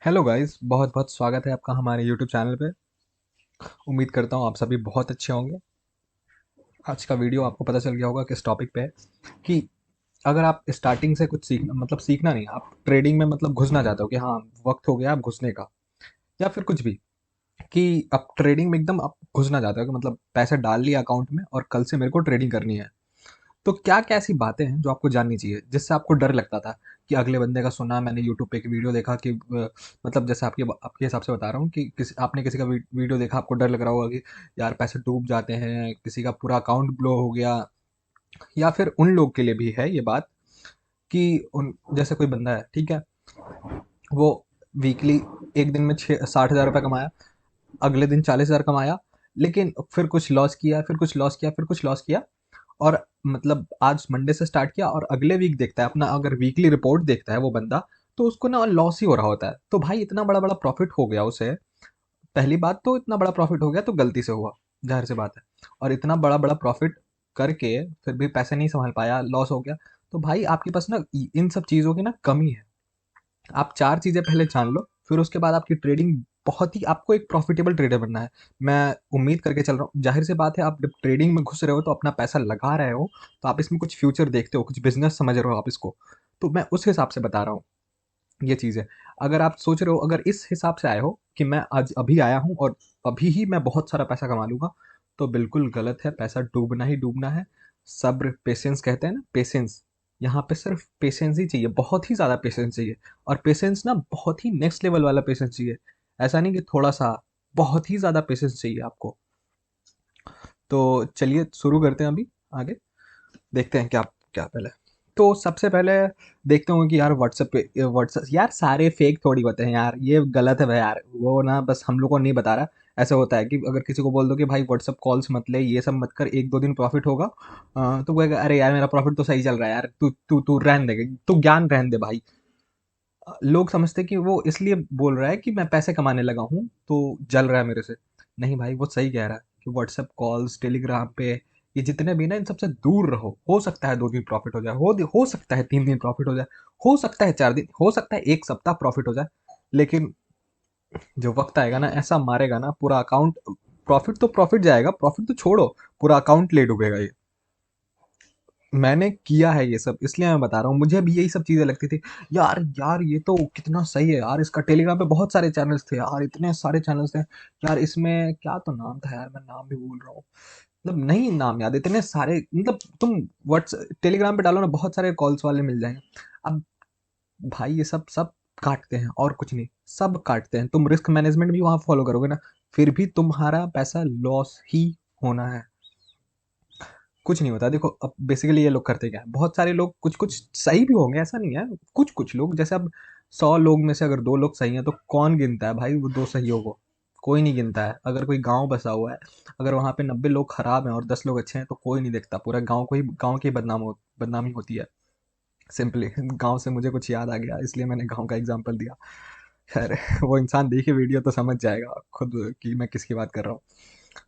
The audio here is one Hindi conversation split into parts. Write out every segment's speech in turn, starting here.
हेलो गाइस, बहुत बहुत स्वागत है आपका हमारे यूट्यूब चैनल पे। उम्मीद करता हूँ आप सभी बहुत अच्छे होंगे। आज का वीडियो आपको पता चल गया होगा किस टॉपिक पे है कि अगर आप स्टार्टिंग से कुछ सीखना सीखना नहीं, आप ट्रेडिंग में घुसना चाहते हो कि हाँ वक्त हो गया आप घुसने का, या फिर कुछ भी कि आप ट्रेडिंग में एकदम आप घुसना चाहते हो कि पैसे डाल लिया अकाउंट में और कल से मेरे को ट्रेडिंग करनी है। तो क्या-क्या ऐसी बातें हैं जो आपको जाननी चाहिए, जिससे आपको डर लगता था कि अगले बंदे का सुना, मैंने यूट्यूब पे एक वीडियो देखा कि जैसे आपके हिसाब से बता रहा हूँ कि आपने किसी का वीडियो देखा, आपको डर लग रहा होगा कि यार पैसे डूब जाते हैं, किसी का पूरा अकाउंट ब्लो हो गया। या फिर उन लोग के लिए भी है ये बात कि उन जैसे कोई बंदा है, ठीक है, वो वीकली एक दिन में 60,000 रुपये कमाया, अगले दिन 40,000 कमाया, लेकिन फिर कुछ लॉस किया, फिर कुछ लॉस किया, फिर कुछ लॉस किया, और आज मंडे से स्टार्ट किया और अगले वीक देखता है अपना, अगर वीकली रिपोर्ट देखता है वो बंदा, तो उसको ना लॉस ही हो रहा होता है। तो भाई इतना बड़ा बड़ा प्रॉफिट हो गया उसे, पहली बात तो इतना बड़ा प्रॉफिट हो गया तो गलती से हुआ, जाहिर सी बात है। और इतना बड़ा बड़ा प्रॉफिट करके फिर भी पैसे नहीं संभाल पाया, लॉस हो गया। तो भाई आपके पास ना इन सब चीज़ों की ना कमी है। आप 4 चीज़ें पहले जान लो, फिर उसके बाद आपकी ट्रेडिंग बहुत ही, आपको एक प्रॉफिटेबल ट्रेडर बनना है। मैं उम्मीद करके चल रहा हूँ, ज़ाहिर-सी बात है, आप जब ट्रेडिंग में घुस रहे हो तो अपना पैसा लगा रहे हो, तो आप इसमें कुछ फ्यूचर देखते हो, कुछ बिज़नेस समझ रहे हो आप इसको। तो मैं उस हिसाब से बता रहा हूँ ये चीज़ें। अगर आप सोच रहे हो, अगर इस हिसाब से आए हो कि मैं आज अभी आया हूँ और अभी ही मैं बहुत सारा पैसा कमा लूँगा, तो बिल्कुल गलत है, पैसा डूबना ही डूबना है। सब्र, पेशेंस कहते हैं ना, पेशेंस, यहाँ पे सिर्फ पेशेंस ही चाहिए, बहुत ही ज़्यादा पेशेंस चाहिए। और पेशेंस ना बहुत ही नेक्स्ट लेवल वाला पेशेंस चाहिए, ऐसा नहीं कि थोड़ा-सा, बहुत ही ज़्यादा पेशेंस चाहिए आपको। तो चलिए शुरू करते हैं अभी आगे। देखते हैं क्या क्या पहले। तो सबसे पहले देखते होंगे कि यार व्हाट्सएप पे, व्हाट्सएप यार सारे फेक थोड़ी होते हैं यार, ये गलत है भाई यार, वो ना बस हम लोग को नहीं बता रहा। ऐसा होता है कि अगर किसी को बोल दो कि भाई व्हाट्सएप कॉल्स मत ले, ये सब मत कर, एक दो दिन प्रॉफिट होगा, तो कहेगा अरे यार मेरा प्रॉफिट तो सही चल रहा है यार, तू तू तू रहने दे, तू ज्ञान रहने दे भाई। लोग समझते हैं कि वो इसलिए बोल रहा है कि मैं पैसे कमाने लगा हूँ तो जल रहा है मेरे से। नहीं भाई, वो सही कह रहा है कि व्हाट्सएप कॉल्स, टेलीग्राम पे, ये जितने भी ना, इन सबसे दूर रहो। हो सकता है 2 दिन प्रॉफिट हो जाए, हो सकता है 3 दिन प्रॉफिट हो जाए, हो सकता है 4 दिन, हो सकता है 1 सप्ताह प्रॉफिट हो जाए, लेकिन जो वक्त आएगा ना, ऐसा मारेगा ना पूरा अकाउंट। प्रॉफिट तो प्रॉफिट जाएगा, प्रॉफिट तो छोड़ो, पूरा अकाउंट ले डूबेगा ये। मैंने किया है ये सब, इसलिए मैं बता रहा हूँ, मुझे भी यही सब चीज़ें लगती थी। यार यार ये तो कितना सही है यार, इसका टेलीग्राम पे बहुत सारे चैनल्स थे यार, इतने सारे चैनल्स थे यार, इसमें क्या तो नाम था यार, मैं नाम भी भूल रहा हूँ, नहीं नाम याद, इतने सारे, तुम व्हाट्स टेलीग्राम पे डालो ना, बहुत सारे कॉल्स वाले मिल जाएंगे। अब भाई ये सब सब काटते हैं और कुछ नहीं, सब काटते हैं। तुम रिस्क मैनेजमेंट भी वहां फॉलो करोगे ना, फिर भी तुम्हारा पैसा लॉस ही होना है, कुछ नहीं होता। देखो अब बेसिकली ये लोग करते क्या है, बहुत सारे लोग, कुछ कुछ सही भी होंगे ऐसा नहीं है, कुछ कुछ लोग, जैसे अब 100 लोग में से अगर 2 लोग सही हैं तो कौन गिनता है भाई वो 2 सहियों को? कोई नहीं गिनता है। अगर कोई गांव बसा हुआ है, अगर वहां पे 90 लोग खराब हैं और 10 लोग अच्छे हैं, तो कोई नहीं देखता, पूरा गांव को ही, गांव की बदनामी होती है। सिंपली गांव से मुझे कुछ याद आ गया, इसलिए मैंने गांव का एग्जांपल दिया। खैर, वो इंसान देखे वीडियो तो समझ जाएगा खुद कि मैं किसकी बात कर रहा हूँ।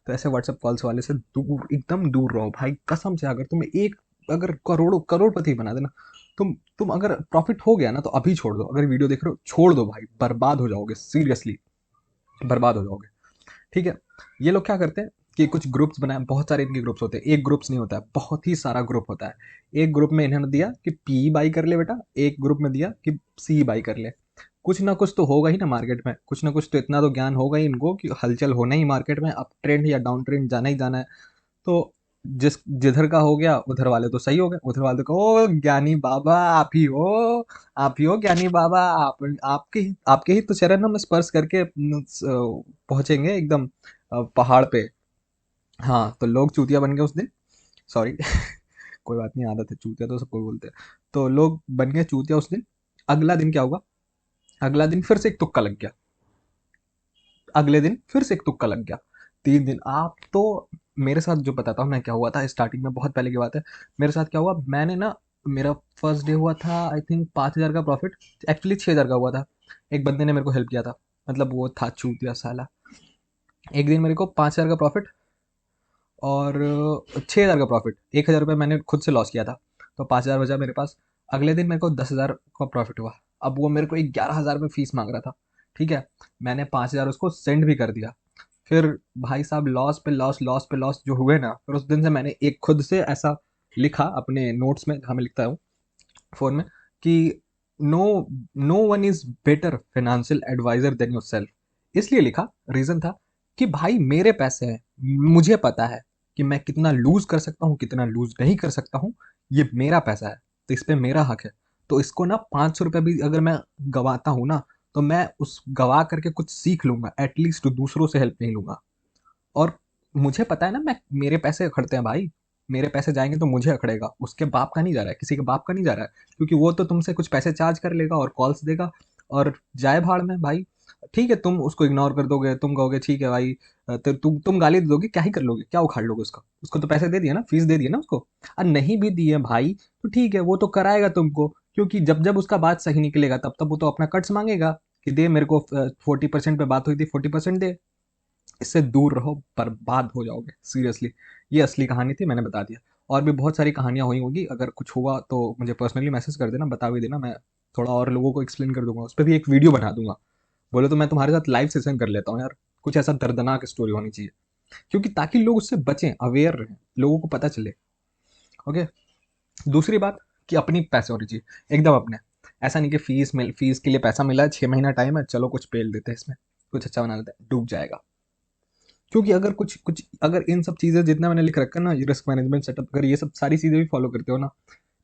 तो ऐसे व्हाट्सएप कॉल्स वाले से दूर, एकदम दूर रहो भाई, कसम से। अगर तुम्हें एक, अगर करोड़ों करोड़पति बना देना, तुम अगर प्रॉफिट हो गया ना तो अभी छोड़ दो, अगर वीडियो देख रहे हो छोड़ दो भाई, बर्बाद हो जाओगे, सीरियसली बर्बाद हो जाओगे। ठीक है। ये लोग क्या करते हैं कि कुछ ग्रुप्स बनाए, बहुत सारे इनके ग्रुप्स होते हैं, एक ग्रुप्स नहीं होता है, बहुत ही सारा ग्रुप होता है। एक ग्रुप में इन्होंने दिया कि पी बाई कर ले बेटा, एक ग्रुप में दिया कि सी बाई कर ले। कुछ ना कुछ तो होगा ही ना मार्केट में, कुछ ना कुछ तो इतना तो ज्ञान होगा ही इनको कि हलचल होना ही मार्केट में, अप ट्रेंड या डाउन ट्रेंड जाना ही जाना है। तो जिधर का हो गया उधर वाले तो सही हो गए, उधर वाले तो ओ ज्ञानी बाबा आप ही हो, आप ही हो ज्ञानी बाबा, आपके ही तो चरण हम स्पर्श करके पहुंचेंगे एकदम पहाड़ पे। हाँ, तो लोग चूतिया बन गए उस दिन, सॉरी कोई बात नहीं, आदत है, चूतिया तो सबको बोलते हैं। तो लोग बन गए चूतिया उस दिन। अगला दिन क्या हुआ? अगला दिन फिर से एक तुक्का लग गया, अगले दिन फिर से एक तुक्का लग गया, 3 दिन। आप तो, मेरे साथ जो बताता हूँ मैं क्या हुआ था स्टार्टिंग में, बहुत पहले की बात है। मेरे साथ क्या हुआ, मैंने ना, मेरा फर्स्ट डे हुआ था आई थिंक 5,000 का प्रॉफिट, एक्चुअली 6,000 का हुआ था। एक बंदे ने मेरे को हेल्प किया था, वो था चूतिया साला। एक दिन मेरे को 5,000 का प्रॉफिट और 6,000 का प्रॉफिट, 1,000 रुपये मैंने खुद से लॉस किया था, तो 5,000 बचा मेरे पास। अगले दिन मेरे को 10,000 का प्रॉफिट हुआ। अब वो मेरे को 11,000 में फीस मांग रहा था ठीक है, मैंने 5,000 उसको सेंड भी कर दिया। फिर भाई साहब लॉस पे लॉस, लॉस पे लॉस जो हुए ना, फिर उस दिन से मैंने एक खुद से ऐसा लिखा अपने नोट्स में, हमें लिखता हूँ फ़ोन में, कि no no one is better financial advisor than yourself. इसलिए लिखा, रीज़न था कि भाई मेरे पैसे हैं, मुझे पता है कि मैं कितना लूज़ कर सकता हूँ, कितना लूज़ नहीं कर सकता हूँ, ये मेरा पैसा है, तो इस पे मेरा हक है। तो इसको ना ₹500 भी अगर मैं गँवाता हूँ ना, तो मैं उस गँवा करके कुछ सीख लूँगा, एट लीस्ट दूसरों से हेल्प नहीं लूँगा। और मुझे पता है ना, मैं मेरे पैसे अखड़ते हैं भाई, मेरे पैसे जाएँगे तो मुझे अखड़ेगा, उसके बाप का नहीं जा रहा है, किसी के बाप का नहीं जा रहा है, क्योंकि वो तो तुमसे कुछ पैसे चार्ज कर लेगा और कॉल्स देगा और जाए भाड़ में भाई। ठीक है, तुम उसको इग्नोर कर दोगे, तुम कहोगे ठीक है भाई, तो तुम गाली दे दोगे, क्या ही कर लोगे, क्या उखाड़ लोगे उसका? उसको तो पैसे दे दिए ना, फीस दे दी है ना उसको। नहीं भी दिए भाई, तो ठीक है, वो तो कराएगा तुमको, क्योंकि जब जब उसका बात सही निकलेगा तब तब वो तो अपना कट्स मांगेगा कि दे मेरे को 40% पे बात हुई थी, 40% दे। इससे दूर रहो, बर्बाद हो जाओगे सीरियसली। ये असली कहानी थी, मैंने बता दिया। और भी बहुत सारी कहानियाँ हुई होंगी, अगर कुछ हुआ तो मुझे पर्सनली मैसेज कर देना, बता भी देना, मैं थोड़ा और लोगों को एक्सप्लेन कर दूंगा, उस पर भी एक वीडियो बना दूंगा। बोले तो मैं तुम्हारे साथ लाइव सेशन कर लेता हूँ यार, कुछ ऐसा दर्दनाक स्टोरी होनी चाहिए, क्योंकि ताकि लोग उससे बचें, अवेयर रहें, लोगों को पता चले। ओके। दूसरी बात कि अपनी पैसे होनी चाहिए एकदम अपने। ऐसा नहीं कि फीस के लिए पैसा मिला है, 6 महीना टाइम है, चलो कुछ पेल देते हैं इसमें, कुछ अच्छा बना लेते हैं, डूब जाएगा। क्योंकि अगर कुछ कुछ अगर इन सब चीज़ें जितना मैंने लिख रखा है ना, रिस्क मैनेजमेंट सेटअप, अगर ये सब सारी चीज़ें भी फॉलो करते हो ना,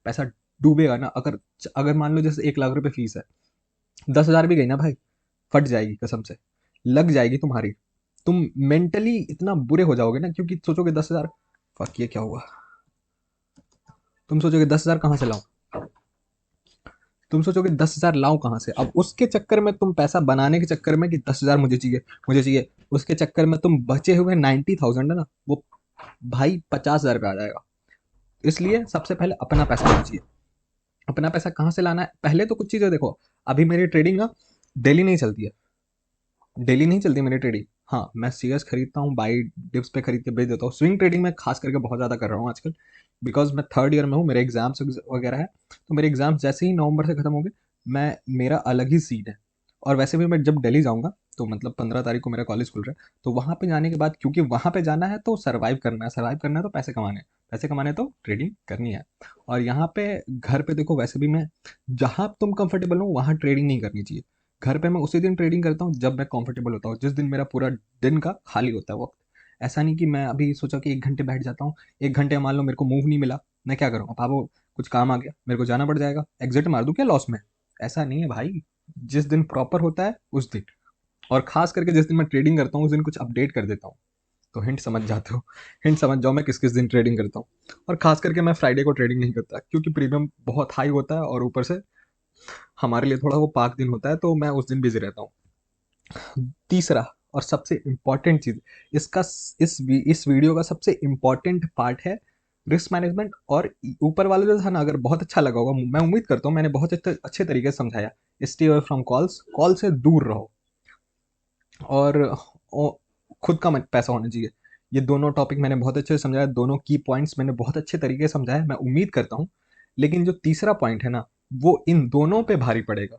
पैसा डूबेगा ना। अगर अगर मान लो जैसे 1 लाख रुपए फीस है, 10,000 भी गई ना भाई, फट जाएगी कसम से, लग जाएगी तुम्हारी। तुम मेंटली इतना बुरे हो जाओगे ना, क्योंकि सोचोगे 10,000, फक ये क्या हुआ, तुम सोचोगे 10,000 कहाँ से लाऊं, तुम सोचोगे 10,000 लाऊं कहाँ से। अब उसके चक्कर में तुम पैसा बनाने के चक्कर में कि 10,000 मुझे चाहिए, मुझे चाहिए, उसके चक्कर में तुम बचे हुए 90,000 है ना, वो भाई 50,000 पे आ जाएगा। इसलिए सबसे पहले अपना पैसा होना चाहिए। अपना पैसा कहाँ से लाना है, पहले तो कुछ चीज़ें देखो। अभी मेरी ट्रेडिंग ना डेली नहीं चलती है, डेली नहीं चलती मेरी ट्रेडिंग। हाँ, मैं शेयर्स खरीदता हूँ, बाई डिप्स पे खरीद के बेच देता हूँ। स्विंग ट्रेडिंग में खास करके बहुत ज़्यादा कर रहा हूँ आजकल, बिकॉज मैं थर्ड ईयर में हूँ, मेरे एग्जाम्स वगैरह है। तो मेरे एग्जाम्स जैसे ही नवंबर से खत्म होंगे, मैं मेरा अलग ही सीन है। और वैसे भी मैं जब दिल्ली जाऊँगा, तो मतलब 15 तारीख को मेरा कॉलेज खुल रहा है, तो वहाँ पे जाने के बाद, क्योंकि वहाँ पे जाना है तो सर्वाइव करना है, सर्वाइव करना है तो पैसे कमाने हैं, पैसे कमाने तो ट्रेडिंग करनी है। और यहाँ पे घर पे देखो, वैसे भी मैं, जहाँ तुम कंफर्टेबल हो वहाँ ट्रेडिंग नहीं करनी चाहिए। घर पे मैं उसी दिन ट्रेडिंग करता हूँ जब मैं कंफर्टेबल होता हूँ, जिस दिन मेरा पूरा दिन का खाली होता है वक्त। ऐसा नहीं कि मैं अभी सोचा कि 1 घंटे बैठ जाता हूँ, 1 घंटे मान लो मेरे को मूव नहीं मिला, मैं क्या करूँगा पापा, कुछ काम आ गया, मेरे को जाना पड़ जाएगा, एग्जिट मार दूँ क्या लॉस में? ऐसा नहीं है भाई, जिस दिन प्रॉपर होता है उस दिन, और खास करके जिस दिन मैं ट्रेडिंग करता हूँ उस दिन कुछ अपडेट कर देता हूँ। तो हिंट समझ जाते हो, हिंट समझ जाओ मैं किस किस दिन ट्रेडिंग करता हूँ। और खास करके मैं फ्राइडे को ट्रेडिंग नहीं करता, क्योंकि प्रीमियम बहुत हाई होता है और ऊपर से हमारे लिए थोड़ा वो पाक दिन होता है, तो मैं उस दिन बिजी रहता हूँ। तीसरा और सबसे इम्पॉर्टेंट चीज, इसका इस वीडियो का सबसे इम्पॉर्टेंट पार्ट है रिस्क मैनेजमेंट। और ऊपर वाला जो था ना, अगर बहुत अच्छा लगा होगा, मैं उम्मीद करता हूँ मैंने बहुत अच्छे तरीके से समझाया। Stay away from calls, call से दूर रहो, और खुद का पैसा होना चाहिए। ये दोनों टॉपिक मैंने बहुत अच्छे से समझाया, दोनों की पॉइंट्स मैंने बहुत अच्छे तरीके से समझाया, मैं उम्मीद करता हूँ। लेकिन जो तीसरा पॉइंट है ना, वो इन दोनों पे भारी पड़ेगा।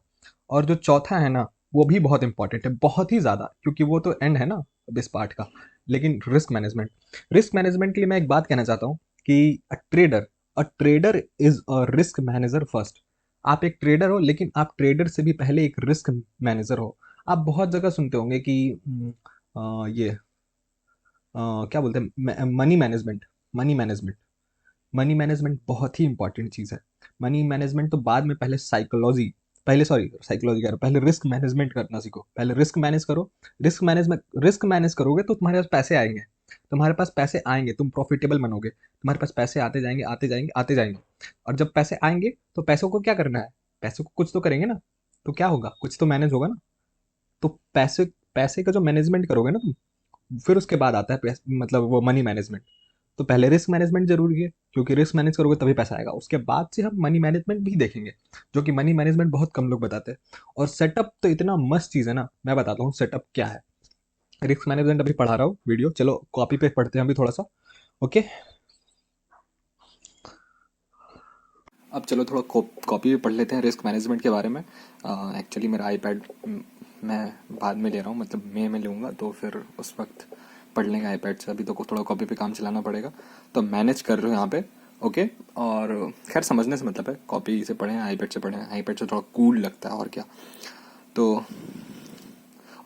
और जो चौथा है ना, वो भी बहुत इंपॉर्टेंट है, बहुत ही ज़्यादा, क्योंकि वो तो एंड है ना अब इस पार्ट का। लेकिन रिस्क मैनेजमेंट के लिए मैं एक बात कहना चाहता हूँ कि a trader is a risk manager first. आप एक ट्रेडर हो, लेकिन आप ट्रेडर से भी पहले एक रिस्क मैनेजर हो। आप बहुत जगह सुनते होंगे कि ये क्या बोलते हैं, money management, money management, money management बहुत ही इंपॉर्टेंट चीज़ है। मनी मैनेजमेंट तो बाद में, पहले साइकोलॉजी, पहले सॉरी साइकोलॉजी कह रहा हूँ, पहले रिस्क मैनेजमेंट करना सीखो, पहले रिस्क मैनेज करो। रिस्क मैनेज करोगे तो तुम्हारे पास पैसे आएंगे, तुम्हारे पास पैसे आएंगे, तुम प्रॉफिटेबल बनोगे, तुम्हारे पास पैसे आते जाएंगे, आते जाएंगे, आते जाएंगे। और जब पैसे आएंगे तो पैसों को क्या करना है, पैसों को कुछ तो करेंगे ना, तो क्या होगा, कुछ तो मैनेज होगा ना। तो पैसे पैसे का जो मैनेजमेंट करोगे ना तुम, फिर उसके बाद आता है मतलब वो मनी मैनेजमेंट। तो पहले रिस्क मैनेजमेंट जरूरी है, क्योंकि रिस्क मैनेज करोगे तभी पैसा आएगा, उसके बाद से हम मनी मैनेजमेंट भी देखेंगे, जो कि मनी मैनेजमेंट बहुत कम लोग बताते हैं। और सेटअप तो इतना मस्त चीज़ है ना, मैं बताता हूँ सेटअप क्या है। रिस्क मैनेजमेंट अभी पढ़ा रहा हूँ वीडियो, चलो कॉपी पे पढ़ते हैं अभी थोड़ा सा। ओके, अब चलो थोड़ा कॉपी पे पढ़ लेते हैं रिस्क मैनेजमेंट के बारे में। एक्चुअली मेरा आईपैड मैं बाद में ले रहा हूँ, मतलब मई में लूँगा, तो फिर उस वक्त पढ़ लेंगे आईपैड से। अभी तो थोड़ा कॉपी पे काम चलाना पड़ेगा, तो मैनेज कर रहे हो यहाँ पे। ओके, और खैर समझने से मतलब है, कॉपी से पढ़ें आईपैड से पढ़ें, आईपैड से थोड़ा कूल लगता है और क्या। तो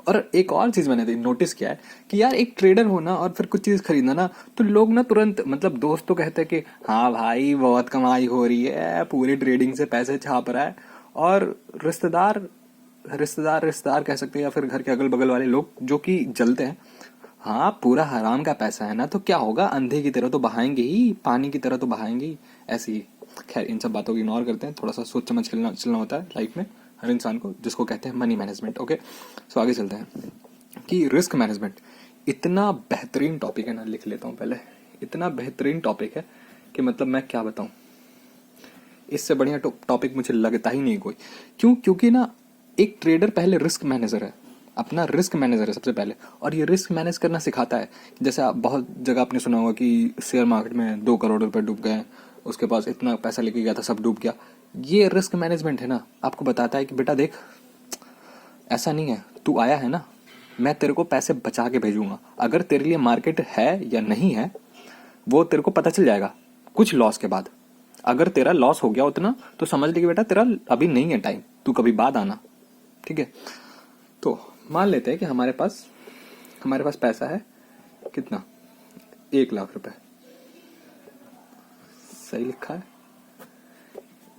और एक और चीज़ मैंने नोटिस किया है कि यार एक ट्रेडर होना और फिर कुछ चीज़ खरीदना ना, तो लोग ना तुरंत, मतलब दोस्त तो कहते हैं कि हाँ भाई बहुत कमाई हो रही है, पूरी ट्रेडिंग से पैसे छाप रहा है, और रिश्तेदार रिश्तेदार रिश्तेदार कह सकते हैं, या फिर घर के अगल बगल वाले लोग जो कि जलते हैं, हाँ पूरा हराम का पैसा है ना, तो क्या होगा, अंधे की तरह तो बहाएंगे ही, पानी की तरह तो बहाएंगे ही, ऐसे ही। खैर इन सब बातों को इग्नोर करते हैं, थोड़ा सा सोच समझ चलना होता है लाइफ में हर इंसान को, जिसको कहते हैं मनी मैनेजमेंट। ओके, सो आगे चलते हैं कि रिस्क मैनेजमेंट इतना बेहतरीन टॉपिक है ना, लिख लेता हूँ पहले, इतना बेहतरीन टॉपिक है कि मतलब मैं क्या बताऊँ, इससे बढ़िया टॉपिक मुझे लगता ही नहीं कोई। क्यों? क्योंकि ना एक ट्रेडर पहले रिस्क मैनेजर है, अपना रिस्क मैनेजर है सबसे पहले, और ये रिस्क मैनेज करना सिखाता है। जैसे आप बहुत जगह आपने सुना होगा कि शेयर मार्केट में 2 करोड़ रुपए डूब गए, उसके पास इतना पैसा लेके गया था, सब डूब गया। ये रिस्क मैनेजमेंट है ना, आपको बताता है कि बेटा देख, ऐसा नहीं है, तू आया है ना, मैं तेरे को पैसे बचा के भेजूंगा। अगर तेरे लिए मार्केट है या नहीं है वो तेरे को पता चल जाएगा कुछ लॉस के बाद। अगर तेरा लॉस हो गया उतना, तो समझ ले कि बेटा तेरा अभी नहीं है टाइम, तू कभी बाद आना, ठीक है। तो मान लेते हैं कि हमारे पास पैसा है कितना, 1 लाख रुपए, सही लिखा है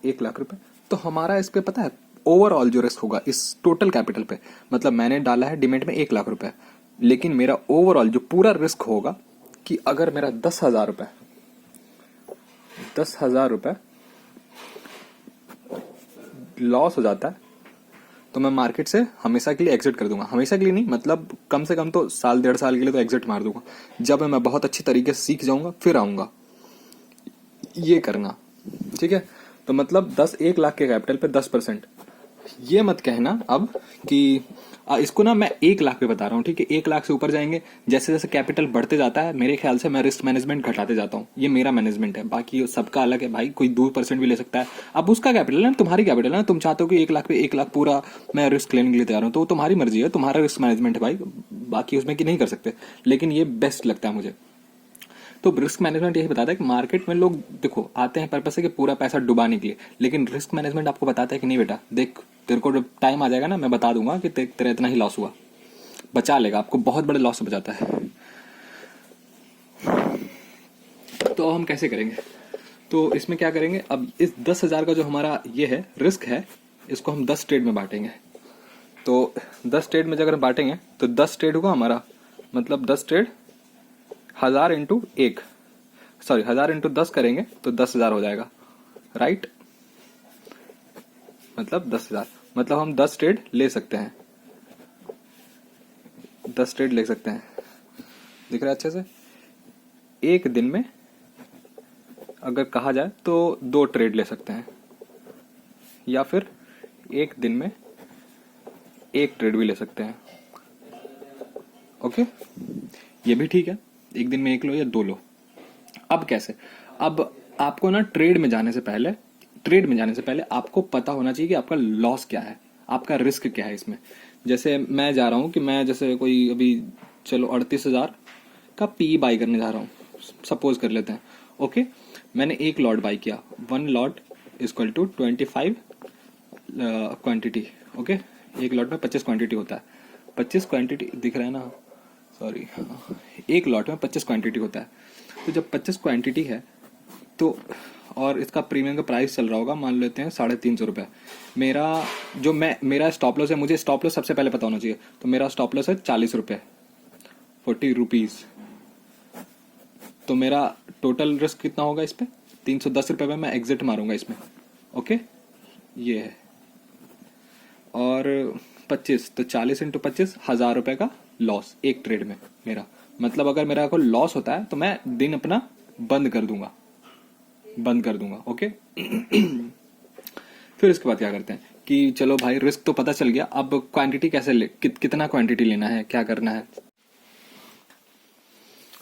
1 लाख रुपए। तो हमारा इस पे पता है ओवरऑल जो रिस्क होगा इस टोटल कैपिटल पे, मतलब मैंने डाला है डिमेट में 1 लाख रुपए, लेकिन मेरा ओवरऑल जो पूरा रिस्क होगा कि अगर मेरा 10,000 रुपए लॉस हो जाता है, तो मैं मार्केट से हमेशा के लिए एग्जिट कर दूंगा। हमेशा के लिए नहीं, मतलब कम से कम तो साल 1.5 साल के लिए तो एग्जिट मार दूंगा। जब मैं बहुत अच्छी तरीके से सीख जाऊंगा फिर आऊंगा, ये करना, ठीक है। तो मतलब 1 लाख के कैपिटल पे 10%। ये मत कहना अब कि इसको ना मैं 1 लाख पे बता रहा हूँ, ठीक है। 1 लाख से ऊपर जाएंगे, जैसे जैसे कैपिटल बढ़ते जाता है, मेरे ख्याल से मैं रिस्क मैनेजमेंट घटाते जाता हूँ। ये मेरा मैनेजमेंट है, बाकी सबका अलग है भाई, कोई 2% भी ले सकता है। अब उसका कैपिटल है, तुम्हारी कैपिटल है, तुम चाहते हो कि 1 लाख पे 1 लाख पूरा मैं रिस्क लेने के लिए तैयार हूँ, तो तुम्हारी मर्जी है, तुम्हारा रिस्क मैनेजमेंट है भाई, बाकी उसमें कि नहीं कर सकते, लेकिन ये बेस्ट लगता है मुझे। तो रिस्क मैनेजमेंट यही बताता है कि मार्केट में लोग देखो आते हैं पर्पस से कि पूरा पैसा डुबाने के लिए, लेकिन रिस्क मैनेजमेंट आपको बताता है कि नहीं बेटा देख, तेरे को जब टाइम आ जाएगा ना, मैं बता दूंगा कि तेरा इतना ही लॉस हुआ, बचा लेगा, आपको बहुत बड़े लॉस से बचाता है। तो हम कैसे करेंगे, तो इसमें क्या करेंगे, अब इस 10,000 का जो हमारा ये है रिस्क है, इसको हम 10 ट्रेड में बांटेंगे। तो 10 ट्रेड में अगर बांटेंगे तो 10 ट्रेड होगा हमारा, मतलब 10 ट्रेड 1000 इंटू 1, सॉरी 1000 इंटू 10 करेंगे तो 10,000 हो जाएगा, राइट। मतलब 10,000, मतलब हम 10 ट्रेड ले सकते हैं, 10 ट्रेड ले सकते हैं, दिख रहा है अच्छे से। एक दिन में अगर कहा जाए तो 2 ट्रेड ले सकते हैं, या फिर एक दिन में 1 ट्रेड भी ले सकते हैं। ओके, ये भी ठीक है, एक दिन में 1 लो या 2 लो। अब कैसे, अब आपको ना ट्रेड में जाने से पहले आपको पता होना चाहिए कि आपका लॉस क्या है, आपका रिस्क क्या है इसमें। जैसे मैं जा रहा हूँ कि मैं जैसे कोई अभी चलो 38,000 का पी बाई करने जा रहा हूँ, सपोज कर लेते हैं। ओके, मैंने 1 लॉट बाई किया, 1 lot equal to 25 quantity. Okay, 1 lot में 25 क्वांटिटी होता है, 25 क्वांटिटी दिख रहा है ना, सॉरी, 1 लॉट में 25 क्वांटिटी होता है। तो जब 25 क्वांटिटी है तो, और इसका प्रीमियम का प्राइस चल रहा होगा मान लेते हैं 350 रुपये। मेरा स्टॉप लॉस है, मुझे स्टॉप लॉस सबसे पहले पता होना चाहिए, तो मेरा स्टॉप लॉस है 40 रुपये, 40 रुपीज। तो मेरा टोटल रिस्क कितना होगा इस पे, 310 रुपये में मैं एग्जिट मारूंगा इसमें। ओके, ये है, और 25 तो 40 इंटू 25, 1,000 रुपये का लॉस एक ट्रेड में मेरा। मतलब अगर मेरा को लॉस होता है तो मैं दिन अपना बंद कर दूंगा। ओके। फिर इसके बाद क्या करते हैं कि चलो भाई रिस्क तो पता चल गया, अब क्वांटिटी कैसे कितना क्वांटिटी लेना है, क्या करना है।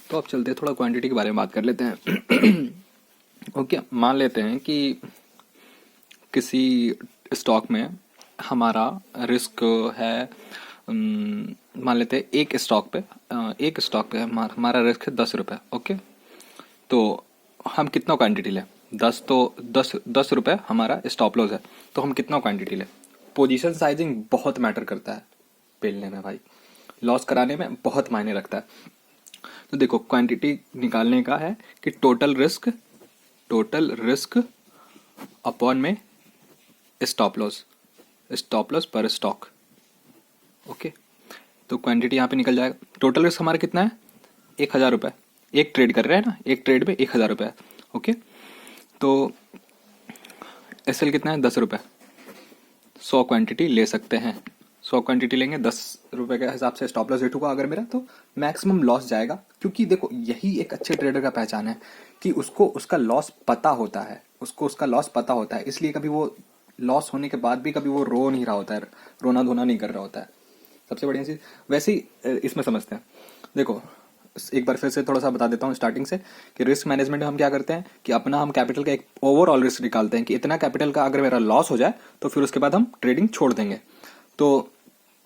तो अब चलते हैं थोड़ा क्वांटिटी के बारे में बात कर लेते हैं। ओके, मान लेते हैं कि किसी स्टॉक में हमारा रिस्क है मान लेते हैं एक स्टॉक पे हमारा रिस्क है 10 रुपये। ओके, तो हम कितना क्वांटिटी लें? 10, तो 10 रुपये हमारा स्टॉप लॉस है, तो हम कितना क्वांटिटी लें? पोजीशन साइजिंग बहुत मैटर करता है पेलने में भाई, लॉस कराने में बहुत मायने रखता है। तो देखो, क्वांटिटी निकालने का है कि टोटल रिस्क अपॉन में स्टॉप लॉस पर स्टॉक। ओके, तो क्वांटिटी यहाँ पे निकल जाएगा। टोटल रिस्क हमारा कितना है? 1000 रुपये। एक ट्रेड कर रहे हैं ना, एक ट्रेड में 1000 रुपये। ओके, तो एसएल कितना है? 10 रुपये। 100 क्वांटिटी ले सकते हैं। 100 क्वांटिटी लेंगे, 10 रुपये के हिसाब से स्टॉप लॉस हिट होगा अगर मेरा, तो मैक्सिमम लॉस जाएगा। क्योंकि देखो, यही एक अच्छे ट्रेडर का पहचान है कि उसको उसका लॉस पता होता है, इसलिए कभी वो लॉस होने के बाद भी कभी वो रो नहीं रहा होता है, रोना धोना नहीं कर रहा होता है। सबसे बढ़िया चीज़ वैसे ही इसमें समझते हैं। देखो, एक बार फिर से थोड़ा सा बता देता हूँ स्टार्टिंग से कि रिस्क मैनेजमेंट में हम क्या करते हैं कि हम कैपिटल का एक ओवरऑल रिस्क निकालते हैं कि इतना कैपिटल का अगर मेरा लॉस हो जाए तो फिर उसके बाद हम ट्रेडिंग छोड़ देंगे। तो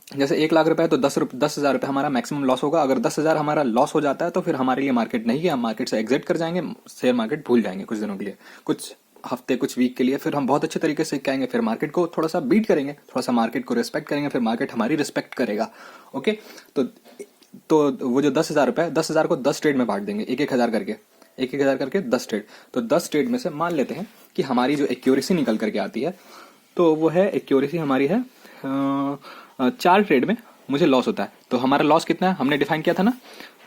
जैसे 1,00,000 रुपए है तो 10,000 रुपये हमारा मैक्सिमम लॉस होगा। अगर 10,000 हमारा लॉस हो जाता है तो फिर हमारे लिए मार्केट नहीं है, हम मार्केट से एग्जिट कर जाएंगे, शेयर मार्केट भूल जाएंगे कुछ दिनों के लिए, कुछ हफ्ते, कुछ वीक के लिए। फिर हम बहुत अच्छे तरीके से कहेंगे, फिर मार्केट को थोड़ा सा बीट करेंगे, थोड़ा सा मार्केट को रिस्पेक्ट करेंगे, फिर मार्केट हमारी रिस्पेक्ट करेगा। ओके, तो वो जो 10,000 रुपये है, 10,000 को 10 ट्रेड में बांट देंगे, 1,000 करके, 1,000 करके 10 ट्रेड। तो 10 ट्रेड में से मान लेते हैं कि हमारी जो एक्यूरेसी निकल करके आती है, तो वो है एक्यूरेसी हमारी है 4 ट्रेड में मुझे लॉस होता है। तो हमारा लॉस कितना है हमने डिफाइन किया था ना,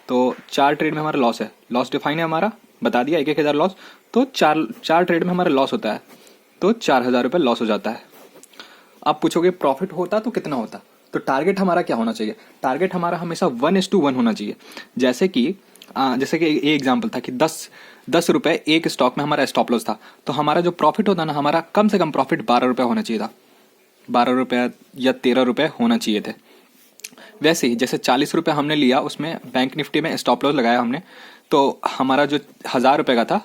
तो 4 ट्रेड में हमारा लॉस है, लॉस डिफाइन है हमारा, बता दिया 1,000 लॉस। तो चार ट्रेड में हमारा लॉस होता है, तो 4,000 रुपये लॉस हो जाता है। आप पूछोगे प्रॉफिट होता तो कितना होता? तो टारगेट हमारा क्या होना चाहिए? टारगेट हमारा हमेशा 1:1 होना चाहिए। जैसे कि ये एग्जाम्पल था कि 10 रुपये एक स्टॉक में हमारा स्टॉप लॉस था, तो हमारा जो प्रॉफिट होता ना, हमारा कम से कम प्रॉफिट 12 रुपये होना चाहिए था, 12 रुपये या 13 रुपये होना चाहिए थे। वैसे ही जैसे 40 रुपये हमने लिया, उसमें बैंक निफ्टी में स्टॉप लॉस लगाया हमने, तो हमारा जो 1,000 रुपये का था,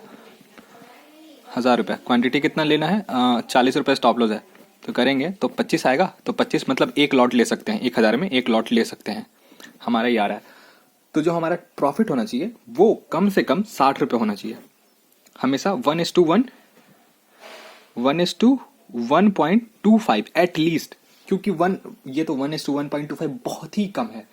1,000 रुपये क्वांटिटी कितना लेना है, 40 रुपये स्टॉप लॉस है, तो करेंगे तो 25 आएगा। तो 25 मतलब एक लॉट ले सकते हैं, 1,000 में एक लॉट ले सकते हैं, हमारा ये आ रहा है। तो जो हमारा प्रॉफिट होना चाहिए वो कम से कम 60 रुपये होना चाहिए, हमेशा 1:1.25 एटलीस्ट। क्योंकि ये तो 1:1.25 बहुत ही कम है,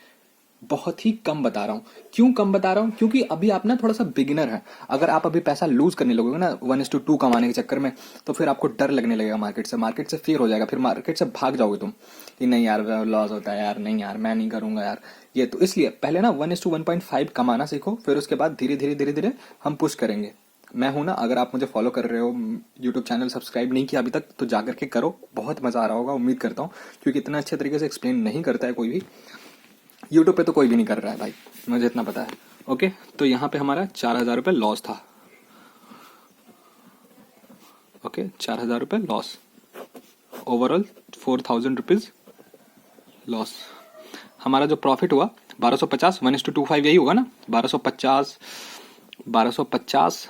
बहुत ही कम बता रहा हूँ। क्यों कम बता रहा हूँ? क्योंकि अभी आप ना थोड़ा सा बिगिनर है। अगर आप अभी पैसा लूज करने लगोगे ना 1:2 कमाने के चक्कर में, तो फिर आपको डर लगने लगेगा मार्केट से फियर हो जाएगा, फिर मार्केट से भाग जाओगे तुम कि नहीं यार लॉस होता है यार, नहीं यार मैं नहीं करूंगा यार ये। तो इसलिए पहले ना 1:1.5 कमाना सीखो, फिर उसके बाद धीरे धीरे हम पुश करेंगे। मैं हूं ना, अगर आप मुझे फॉलो कर रहे हो, यूट्यूब चैनल सब्सक्राइब नहीं किया अभी तक, तो जाकर के करो, बहुत मजा आ रहा होगा उम्मीद करता हूँ, क्योंकि इतना अच्छे तरीके से एक्सप्लेन नहीं करता है कोई भी। यूट्यूब पे तो कोई भी नहीं कर रहा है भाई, मुझे इतना पता है। ओके, तो यहाँ पे हमारा 4,000 रुपये लॉस था। ओके, 4,000 रुपये लॉस, ओवरऑल 4,000 रुपीज लॉस। हमारा जो प्रॉफिट हुआ 1250, 1:25 यही होगा ना, 1250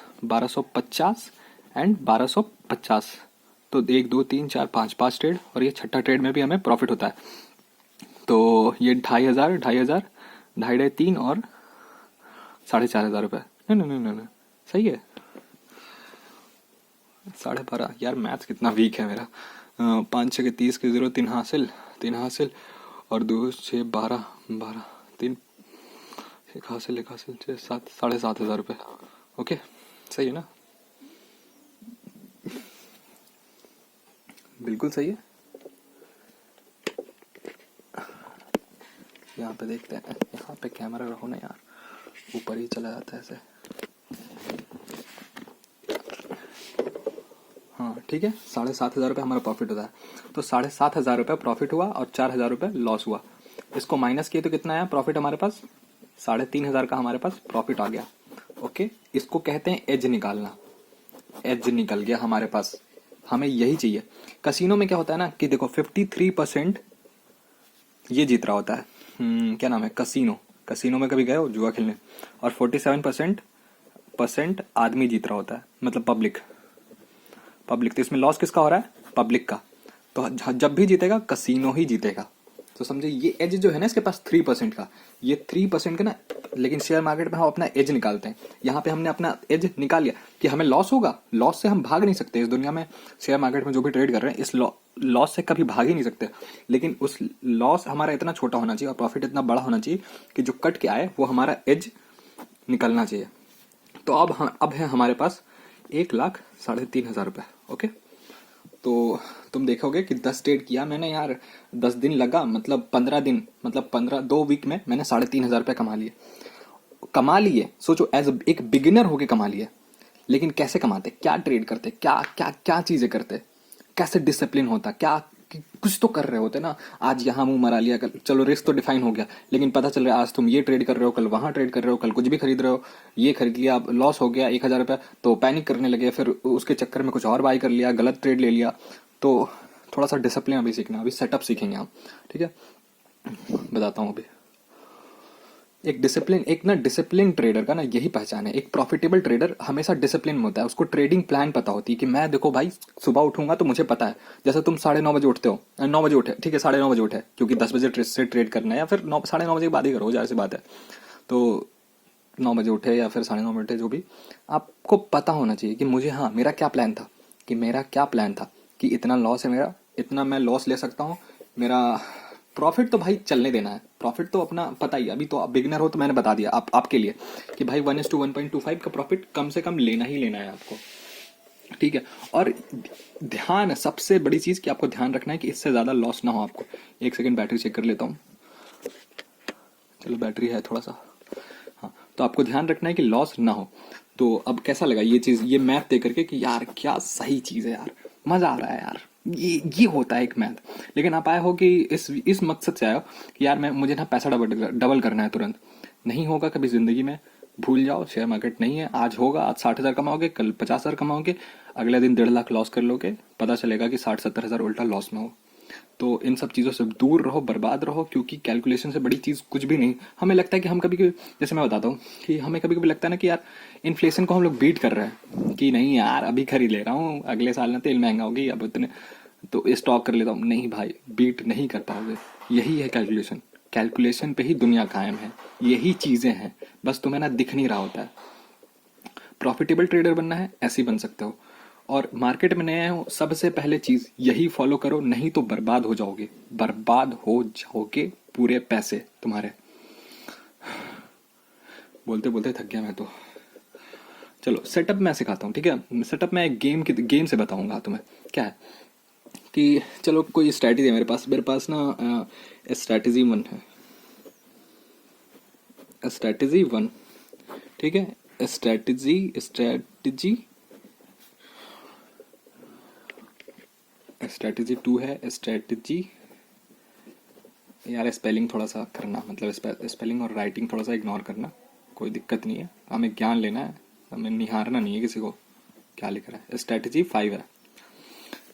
एंड 1250। तो 1 2 3 4 5 ट्रेड, और ये छठा ट्रेड में भी हमें प्रॉफिट होता है। तो ये 2,500, 2,500, 2,500, 3 और 4,500 रुपये। नहीं, सही है, 12.5। यार मैथ्स कितना वीक है मेरा। 5 6 के 30 के 0, 3 हासिल, 3 हासिल, और 2 6 12, 3 एक हासिल 6 7, 7,500 रुपये। ओके, सही है ना, बिल्कुल सही है। यहाँ पे देखते हैं, यहाँ पे कैमरा रखो ना यार, ऊपर ही चला जाता है ऐसे। हाँ ठीक है, 7,500 रुपये हमारा प्रॉफिट होता है। तो 7,500 रुपये प्रॉफिट हुआ और 4,000 रुपये लॉस हुआ। इसको माइनस किए तो कितना आया प्रॉफिट हमारे पास? 3,500 का हमारे पास प्रॉफिट आ गया। ओके, इसको कहते हैं एज निकालना। एज निकल गया हमारे पास, हमें यही चाहिए। कसिनो में क्या होता है ना कि देखो 53% ये जीत रहा होता है, क्या नाम है, कसिनो में कभी गए हो जुआ खेलने, और 47% आदमी जीत रहा होता है, मतलब पब्लिक। तो इसमें लॉस किसका हो रहा है? पब्लिक का। तो जब भी जीतेगा कसिनो ही जीतेगा, तो समझे ये एज जो है ना इसके पास 3% का, ये 3% का ना, लेकिन शेयर मार्केट में हम अपना एज निकालते हैं। यहाँ पे हमने अपना एज निकाल लिया कि हमें लॉस होगा, लॉस से हम भाग नहीं सकते इस दुनिया में। शेयर मार्केट में जो भी ट्रेड कर रहे हैं इस लॉस से कभी भाग ही नहीं सकते, लेकिन उस लॉस हमारा इतना छोटा होना चाहिए और प्रॉफिट इतना बड़ा होना चाहिए कि जो कट के आए वो हमारा एज निकलना चाहिए। तो अब है हमारे पास 1,03,500 रुपये। ओके, तो तुम देखोगे कि 10 ट्रेड किया मैंने यार, 10 दिन लगा, मतलब 15 दिन, मतलब 2 वीक में मैंने 3,500 रुपये कमा लिए। सोचो, एज एक बिगिनर होके कमा लिए। लेकिन कैसे कमाते, क्या ट्रेड करते, क्या क्या क्या चीजें करते, कैसे डिसिप्लिन होता, क्या कुछ तो कर रहे होते ना। आज यहाँ मुंह मरा लिया, कल चलो रिस्क तो डिफाइन हो गया, लेकिन पता चल रहा है आज तुम ये ट्रेड कर रहे हो, कल वहां ट्रेड कर रहे हो, कल कुछ भी खरीद रहे हो, ये खरीद लिया, लॉस हो गया 1,000 रुपये, तो पैनिक करने लगे, फिर उसके चक्कर में कुछ और बाई कर लिया, गलत ट्रेड ले लिया। तो थोड़ा सा डिसिप्लिन अभी सीखना, अभी सेटअप सीखेंगे हम। ठीक है, बताता हूँ अभी। एक ना डिसिप्लिन ट्रेडर का ना यही पहचान है। एक प्रॉफिटेबल ट्रेडर हमेशा डिसिप्लिन में होता है, उसको ट्रेडिंग प्लान पता होती है कि मैं देखो भाई सुबह उठूंगा तो मुझे पता है, जैसे तुम 9:30 बजे उठते हो, 9 बजे उठे, ठीक है 9:30 बजे उठे क्योंकि 10 बजे से ट्रेड करना है, या फिर 9 9:30 बजे के बाद ही करो, जाहिर सी बात है। तो 9 बजे उठे या फिर 9:30 उठे, जो भी, आपको पता होना चाहिए कि मुझे, हाँ मेरा क्या प्लान था, कि इतना लॉस है मेरा, इतना मैं लॉस ले सकता हूँ, मेरा प्रॉफिट तो भाई चलने देना है, प्रॉफिट तो अपना पता ही है। अभी तो आप बिगिनर हो तो मैंने बता दिया आपके लिए कि भाई 1:1.25 का प्रॉफिट कम से कम लेना ही लेना है आपको। ठीक है, और ध्यान, सबसे बड़ी चीज कि आपको ध्यान रखना है कि इससे ज्यादा लॉस ना हो आपको। एक सेकंड बैटरी चेक कर लेता हूँ, चलो बैटरी है थोड़ा सा। हाँ, तो आपको ध्यान रखना है कि लॉस ना हो। तो अब कैसा लगा ये चीज, ये मैथ दे करके कि यार क्या सही चीज है यार, मजा आ रहा है यार, ये होता है एक मैथ। लेकिन आप आए हो कि इस मकसद से आए हो कि यार मुझे ना पैसा डबल करना है तुरंत। नहीं होगा कभी जिंदगी में, भूल जाओ, शेयर मार्केट नहीं है। आज होगा, आज 60,000 कमाओगे, कल 50,000 कमाओगे, अगले दिन 1.5 लाख लॉस कर लोगे, पता चलेगा कि 60-70 हजार उल्टा लॉस में हो। तो इन सब चीज़ों से दूर रहो, बर्बाद रहो, क्योंकि कैलकुलेशन से बड़ी चीज़ कुछ भी नहीं। हमें लगता है कि हम कभी कभी, जैसे मैं बताता हूँ कि हमें कभी कभी लगता है ना कि यार इन्फ्लेशन को हम लोग बीट कर रहे हैं, कि नहीं यार अभी खरीद ले रहा हूँ, अगले साल ना तेल महंगा होगी, अब इतने तो स्टॉक कर लेता हूँ। नहीं भाई, बीट नहीं कर पाओगे। यही है कैलकुलेशन, कैलकुलेशन पे ही दुनिया कायम है, यही चीज़ें हैं, बस तुम्हें ना दिख नहीं रहा होता है। प्रॉफिटेबल ट्रेडर बनना है, ऐसे ही बन सकते हो। और मार्केट में नए हो, सबसे पहले चीज यही फॉलो करो, नहीं तो बर्बाद हो जाओगे, बर्बाद हो जाओगे, पूरे पैसे तुम्हारे। बोलते बोलते थक गया मैं तो। चलो सेटअप मैं सिखाता हूँ, ठीक है। सेटअप मैं एक गेम से बताऊंगा तुम्हें। क्या है कि चलो कोई स्ट्रैटेजी है मेरे पास ना, स्ट्रैटेजी 1 है, स्ट्रैटेजी 1, ठीक है। स्ट्रैटेजी स्ट्रैटेजी 2 है, स्ट्रैटेजी, यार स्पेलिंग थोड़ा सा करना, मतलब स्पेलिंग और राइटिंग थोड़ा सा इग्नोर करना, कोई दिक्कत नहीं है, हमें ज्ञान लेना है, हमें निहारना नहीं है किसी को क्या लिख रहा है। स्ट्रैटेजी 5 है।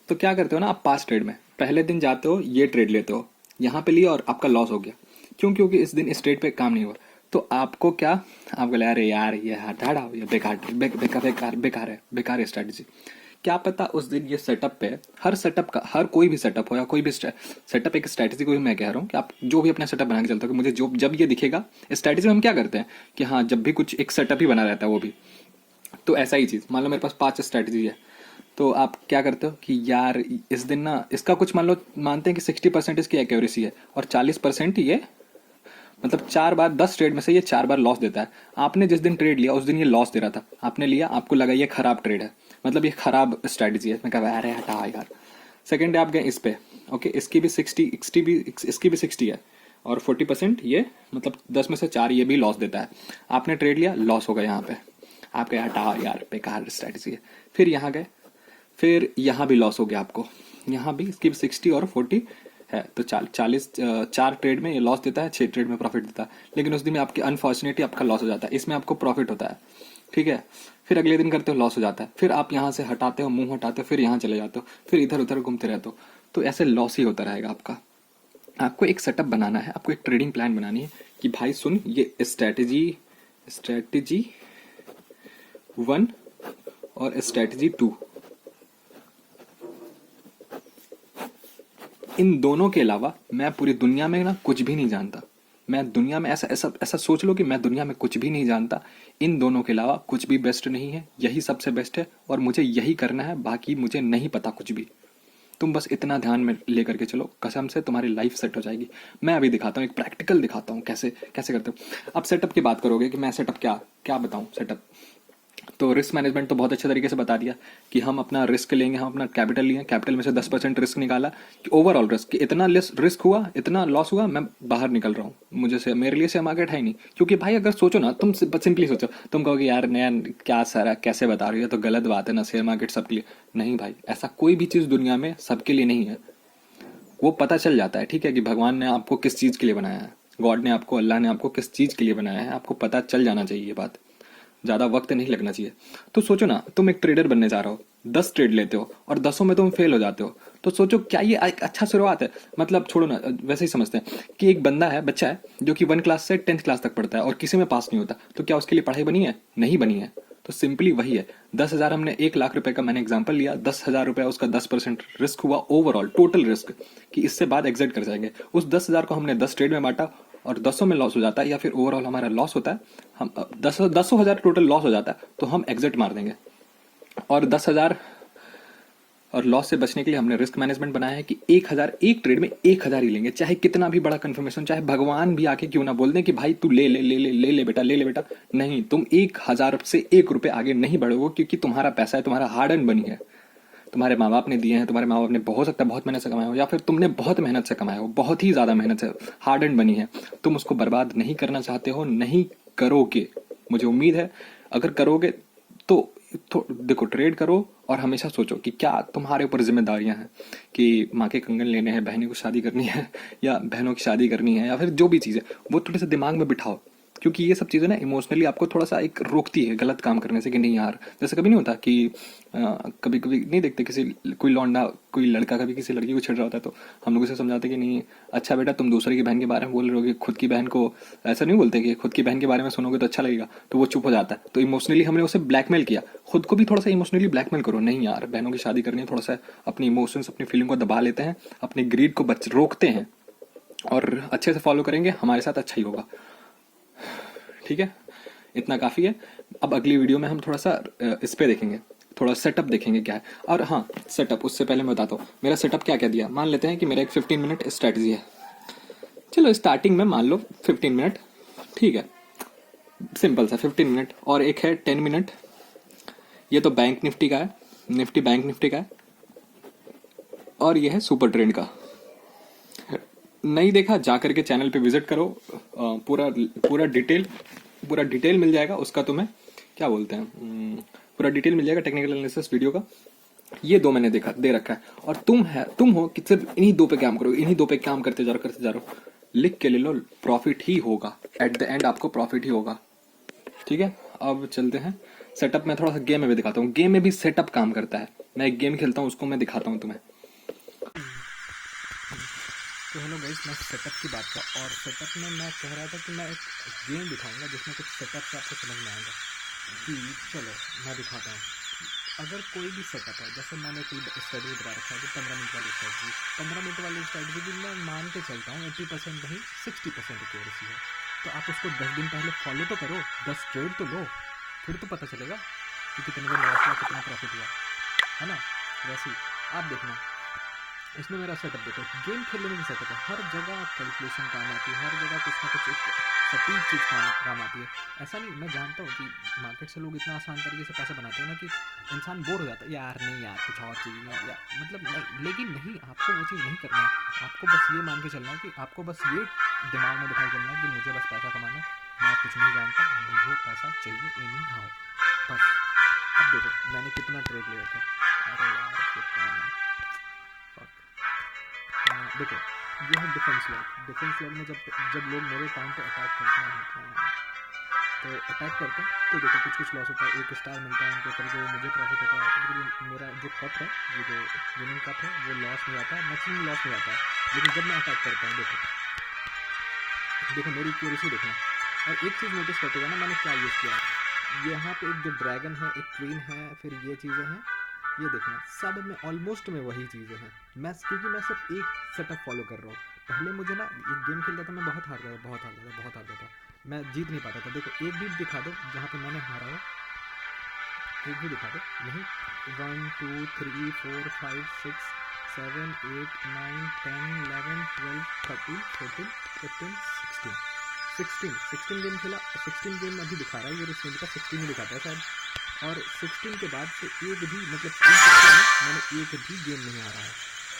तो क्या करते हो ना आप, पास ट्रेड में पहले दिन जाते हो, ये ट्रेड लेते हो, यहाँ पे लिया और आपका लॉस हो गया। क्यों? क्योंकि इस दिन इस ट्रेड पे काम नहीं हुआ। तो आपको क्या, आपको लगा अरे यार ये हटा, ये बेकार है स्ट्रैटेजी। क्या पता उस दिन ये सेटअप पे, हर सेटअप का, हर कोई भी सेटअप हो या कोई भी सेटअप एक स्ट्रैटेजी को भी मैं कह रहा हूँ कि आप जो भी अपना सेटअप बना के चलते हो कि मुझे जो जब ये दिखेगा स्ट्रैटेजी में, हम क्या करते हैं कि हाँ जब भी कुछ एक सेटअप ही बना रहता है वो भी। तो ऐसा ही चीज, मान लो मेरे पास 5 स्ट्रैटेजी है, तो आप क्या करते हो कि यार इस दिन ना इसका कुछ मान लो, मानते हैं कि 60% इसकी एक्यूरेसी है और 40% ये, मतलब 4 बार 10 ट्रेड में से ये 4 बार लॉस देता है। आपने जिस दिन ट्रेड लिया उस दिन ये लॉस दे रहा था, आपने लिया, आपको लगा ये खराब ट्रेड है, मतलब ये खराब स्ट्रैटेजी है, मैं कहा अरे हटा यार। सेकेंड डे आप गए इस पे, ओके, इसकी भी 60 है और 40% ये, मतलब 10 में से 4 ये भी लॉस देता है। आपने ट्रेड लिया, लॉस होगा यहाँ पे, आप कहे हटा यार बेकार स्ट्रैटेजी है। फिर यहाँ गए, फिर यहाँ भी लॉस हो गया आपको, यहाँ भी इसकी 60 और 40 है, तो 4 ट्रेड में ये लॉस देता है, 6 ट्रेड में प्रॉफिट देता है। लेकिन उस दिन में आपके अनफॉर्चुनेटली आपका लॉस हो जाता है, इसमें आपको प्रॉफिट होता है, ठीक है। फिर अगले दिन करते हो, लॉस हो जाता है, फिर आप यहाँ से हटाते हो, मुंह हटाते हो, फिर यहाँ चले जाते हो, फिर इधर उधर घूमते रहते हो। तो ऐसे लॉस ही होता रहेगा आपका। आपको एक सेटअप बनाना है, आपको एक ट्रेडिंग प्लान बनानी है कि भाई सुन, ये स्ट्रैटेजी 1 और स्ट्रैटेजी 2, इन दोनों के अलावा मैं पूरी दुनिया में ना कुछ भी नहीं जानता। मैं दुनिया में ऐसा ऐसा ऐसा सोच लो कि मैं दुनिया में कुछ भी नहीं जानता। इन दोनों के अलावा कुछ भी बेस्ट नहीं है, यही सबसे बेस्ट है और मुझे यही करना है, बाकी मुझे नहीं पता कुछ भी। तुम बस इतना ध्यान में लेकर के चलो, कसम से तुम्हारी लाइफ सेट हो जाएगी। मैं अभी दिखाता हूँ, एक प्रैक्टिकल दिखाता हूँ कैसे कैसे करते हो। अब सेटअप की बात करोगे कि मैं सेटअप क्या क्या बताऊँ सेटअप। तो रिस्क मैनेजमेंट तो बहुत अच्छे तरीके से बता दिया कि हम अपना रिस्क लेंगे, हम अपना कैपिटल लिए, कैपिटल में से 10% रिस्क निकाला कि ओवरऑल रिस्क कि इतना रिस्क हुआ, इतना लॉस हुआ, मैं बाहर निकल रहा हूँ, मुझे से मेरे लिए शेयर मार्केट है ही नहीं। क्योंकि भाई अगर सोचो ना, तुम सिंपली सोचो, तुम कहोगे यार नया क्या सारा कैसे बता रही है, तो गलत बात है ना, शेयर मार्केट सबके लिए नहीं भाई, ऐसा कोई भी चीज़ दुनिया में सबके लिए नहीं है। वो पता चल जाता है, ठीक है, कि भगवान ने आपको किस चीज़ के लिए बनाया है, गॉड ने आपको, अल्लाह ने आपको किस चीज़ के लिए बनाया है, आपको पता चल जाना चाहिए ये बात, ज़्यादा वक्त नहीं लगना चाहिए। तो सोचो ना, तुम एक ट्रेडर बनने जा रहे हो, 10 ट्रेड लेते हो और 10 में तुम फेल हो जाते हो, तो सोचो क्या ये एक अच्छा शुरुआत है। मतलब छोड़ो ना, वैसे ही समझते हैं कि एक बंदा है, बच्चा है, जो कि 1 क्लास से 10th क्लास तक पढ़ता है और किसी में पास नहीं होता, तो क्या उसके लिए पढ़ाई बनी है? नहीं बनी है। तो सिंपली वही है, 10,000 हमने 1 लाख रुपए का मैंने एग्जाम्पल लिया, 10,000 रुपए उसका 10% रिस्क हुआ, ओवरऑल टोटल रिस्क कि इससे बाद एग्जिट कर जाएंगे। उस 10,000 को हमने 10 ट्रेड में बांटा और 10 में लॉस हो जाता है या फिर ओवरऑल हमारा लॉस होता है, हम 10,000 टोटल लॉस हो जाता है, तो हम एग्जिट मार देंगे। और 10,000 और लॉस से बचने के लिए हमने रिस्क मैनेजमेंट बनाया है कि 1,000 एक ट्रेड में 1,000 ही लेंगे, चाहे कितना भी बड़ा कंफर्मेशन, चाहे भगवान भी आके क्यों ना बोल दें कि भाई तू ले ले ले ले ले ले बेटा, ले ले बेटा, नहीं, तुम 1,000 से 1 रुपए आगे नहीं बढ़ोगे, क्योंकि तुम्हारा पैसा है, तुम्हारा हार्ड अर्न बनी है, तुम्हारे माँ बाप ने दिए हैं, तुम्हारे माँ बाप ने हो सकता है बहुत मेहनत से कमाया हो, या फिर तुमने बहुत मेहनत से कमाया हो, बहुत ही ज्यादा मेहनत से हार्ड अर्न बनी है, तुम उसको बर्बाद नहीं करना चाहते हो, नहीं करोगे, मुझे उम्मीद है। अगर करोगे तो देखो, ट्रेड करो और हमेशा सोचो कि क्या तुम्हारे ऊपर जिम्मेदारियां हैं, कि माँ के कंगन लेने हैं, बहनों को शादी करनी है या बहनों की शादी करनी है, या फिर जो भी चीज़ है वो थोड़े से दिमाग में बिठाओ, क्योंकि ये सब चीज़ें ना इमोशनली आपको थोड़ा सा एक रोकती है गलत काम करने से, कि नहीं यार, जैसे कभी नहीं होता कि कभी कभी नहीं देखते किसी, कोई लौंडा कोई लड़का कभी किसी लड़की को छेड़ रहा होता है, तो हम लोग उसे समझाते कि नहीं, अच्छा बेटा तुम दूसरे की बहन के बारे में बोल रहे हो, कि खुद की बहन को ऐसा नहीं बोलते कि खुद की बहन के बारे में सुनोगे तो अच्छा लगेगा, तो वो चुप हो जाता है। तो इमोशनली हमने उसे ब्लैकमेल किया, खुद को भी थोड़ा सा इमोशनली ब्लैकमेल करो, नहीं यार बहनों की शादी करनी है, थोड़ा सा अपनी इमोशंस अपनी फीलिंग को दबा लेते हैं, अपनी ग्रीड को रोकते हैं और अच्छे से फॉलो करेंगे, हमारे साथ अच्छा ही होगा। ठीक है, इतना काफ़ी है। अब अगली वीडियो में हम थोड़ा सा इस पे देखेंगे, थोड़ा सेटअप देखेंगे क्या है। और हाँ, सेटअप उससे पहले मैं बताता हूँ मेरा सेटअप क्या क्या दिया। मान लेते हैं कि मेरा एक 15 मिनट स्ट्रैटेजी है, चलो स्टार्टिंग में मान लो 15 मिनट, ठीक है, सिंपल सा 15 मिनट। और एक है 10 मिनट, ये तो बैंक निफ्टी का है, निफ्टी बैंक निफ्टी का है। और ये है सुपर ट्रेंड का। नहीं देखा, जा करके चैनल पे विजिट करो, पूरा पूरा डिटेल मिल जाएगा उसका, तुम्हें क्या बोलते हैं, पूरा डिटेल मिल जाएगा टेक्निकल एनालिसिस वीडियो का। ये दो मैंने देखा दे रखा है, और तुम हो कि सिर्फ इन्हीं दो पे काम करो, इन्हीं दो पे काम करते जा रहे हो, लिख के ले लो, प्रॉफिट ही होगा, एट द एंड आपको प्रॉफिट ही होगा। ठीक है, अब चलते हैं सेटअप में, थोड़ा सा गेम में भी दिखाता हूँ, गेम में भी सेटअप काम करता है, मैं एक गेम खेलता हूँ उसको मैं दिखाता हूँ तुम्हें। तो हेलो गाइस, मैं सेटअप की बात का, और सेटअप में मैं कह रहा था कि मैं एक गेम दिखाऊंगा जिसमें कुछ सेटअप से आपको समझ में आएगा कि चलो मैं दिखाता हूँ। अगर कोई भी सेटअप है, जैसे मैंने कोई स्ट्रेटजी बता रखा है कि 15 मिनट वाली स्ट्रेटजी, 15 मिनट वाली स्ट्रेटजी भी मैं मान के चलता हूँ 80% नहीं 60% एक्यूरेसी है, तो आप उसको 10 दिन पहले फॉलो तो करो, 10 ट्रेड तो लो, फिर तो पता चलेगा कि कितने दिन लॉस हुआ, कितना प्रॉफिट हुआ, है ना। वैसे ही आप देखना, इसमें मेरा सेटअप देखो, गेम खेलने में भी सेटअप है, हर जगह कैलकुलेशन काम आती है, हर जगह कुछ ना कुछ एक सटीक चीज़ काम आती है। ऐसा नहीं, मैं जानता हूँ कि मार्केट से लोग इतना आसान तरीके से पैसा बनाते हैं ना कि इंसान बोर हो जाता है, यार नहीं यार कुछ और चाहिए या मतलब नहीं, लेकिन नहीं, आपको वो चीज़ नहीं करना है, आपको बस ये मान के चलना है कि आपको बस ये दिमाग में बिठा चलना है कि मुझे बस पैसा कमाना है, मैं कुछ नहीं जानता, मुझे पैसा चाहिए, एनी हाउ, बस। अब देखो मैंने कितना ट्रेड ले रखा है, अरे यार ये कौन है, देखो ये है डिफेंस लॉग। डिफेंस लॉग में जब लोग मेरे टाइम पे अटैक करते हैं तो अटैक करते हैं तो देखो कुछ लॉस होता है, एक स्टार मिलता है उनको, कभी मुझे प्रॉफिट होता है, कभी मेरा जो कप है, ये जो विनिंग कप है वो लॉस में आता है, मैक्सिमम लॉस में आता है। लेकिन जब मैं अटैक करता हूँ, देखो मेरी एक्यूरेसी देखना। और एक चीज़ नोटिस करते हुए ना, मैंने क्या यूज़ किया, यहाँ पे एक जो ड्रैगन है, एक क्वीन है, फिर ये चीज़ें हैं, ये देखना, सब में ऑलमोस्ट में वही चीज़ें हैं। मैं क्योंकि मैं सिर्फ एक सेटअप फॉलो कर रहा हूँ। पहले मुझे ना एक गेम खेलता था, मैं बहुत हारता था, बहुत हारता था, बहुत हारता था, मैं जीत नहीं पाता था। देखो एक भी दिखा दो जहाँ पे मैंने हारा हो, एक भी दिखा दो। नहीं, 1 2 3 4 5 6 7 8 9 10 11 12 13 14 15 16 गेम खेला। 16 गेम अभी दिखा रहा है, ये रिसेंट का 16 ही दिखाता है शायद। और 16 के बाद से एक भी मतलब मैंने एक भी गेम नहीं हारा है।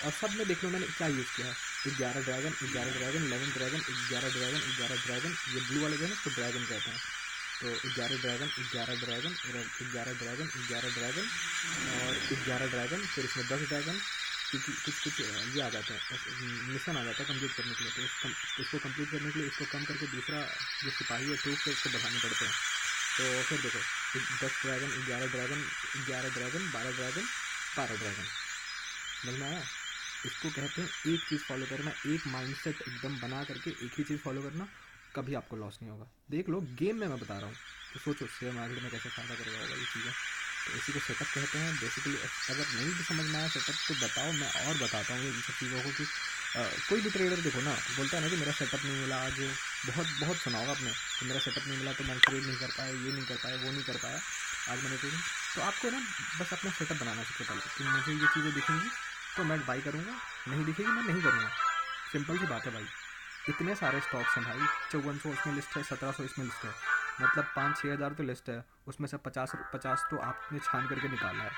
और सब में देख लो मैंने क्या यूज़ किया है। 11 dragon, 11 dragon, 11 dragon, 11 dragon, 11 dragon, ये ब्लू वाले जो है ना उसको ड्रैगन कहते हैं। तो 11 ड्रैगन, 11 ड्रैगन, 11 ड्रैगन, 11 ड्रैगन और 11 ड्रैगन, फिर इसमें 10 ड्रैगन, क्योंकि कुछ ये आ जाते हैं, मिशन आ जाता है कंप्लीट करने के लिए। तो इसको कंप्लीट करने के लिए इसको कम करके दूसरा जो सिपाही है ट्रूप है उसको बढ़ाने पड़ते हैं। तो फिर देखो 10 dragon, 11 dragon, 11 dragon, 12 dragon, 12 dragon. समझ में आया? इसको कहते हैं एक चीज़ फॉलो करना, एक माइंडसेट एकदम बना करके एक ही चीज़ फॉलो करना, कभी आपको लॉस नहीं होगा। देख लो गेम में मैं बता रहा हूँ, तो सोचो शेयर मार्केट में कैसे फ़ायदा करेगा होगा ये चीज़ें। तो इसी को सेटअप कहते हैं बेसिकली। अगर नहीं भी समझ में आया सेटअप तो बताओ, मैं और बताता हूँ इन सब चीज़ों को कि कोई भी ट्रेडर देखो ना बोलता है ना कि मेरा सेटअप नहीं मिला आज, बहुत बहुत सुना होगा आपने कि मेरा सेटअप नहीं मिला तो मैं ट्रेड नहीं कर पाया, ये नहीं कर पाया, वो नहीं कर पाया, आज मैंने ट्रेडिंग। तो आपको ना बस अपना सेटअप बनाना सबसे पहले कि मुझे ये चीज़ें दिखेंगी तो मैं बाई करूँगा, नहीं दिखेगी मैं नहीं करूँगा। सिंपल सी बात है भाई। इतने सारे स्टॉक्स हैं भाई, 5400 उसमें लिस्ट है, 1700 इसमें लिस्ट है, मतलब 5-6 हज़ार तो लिस्ट है, उसमें से 50 तो आपने छान करके निकाला है।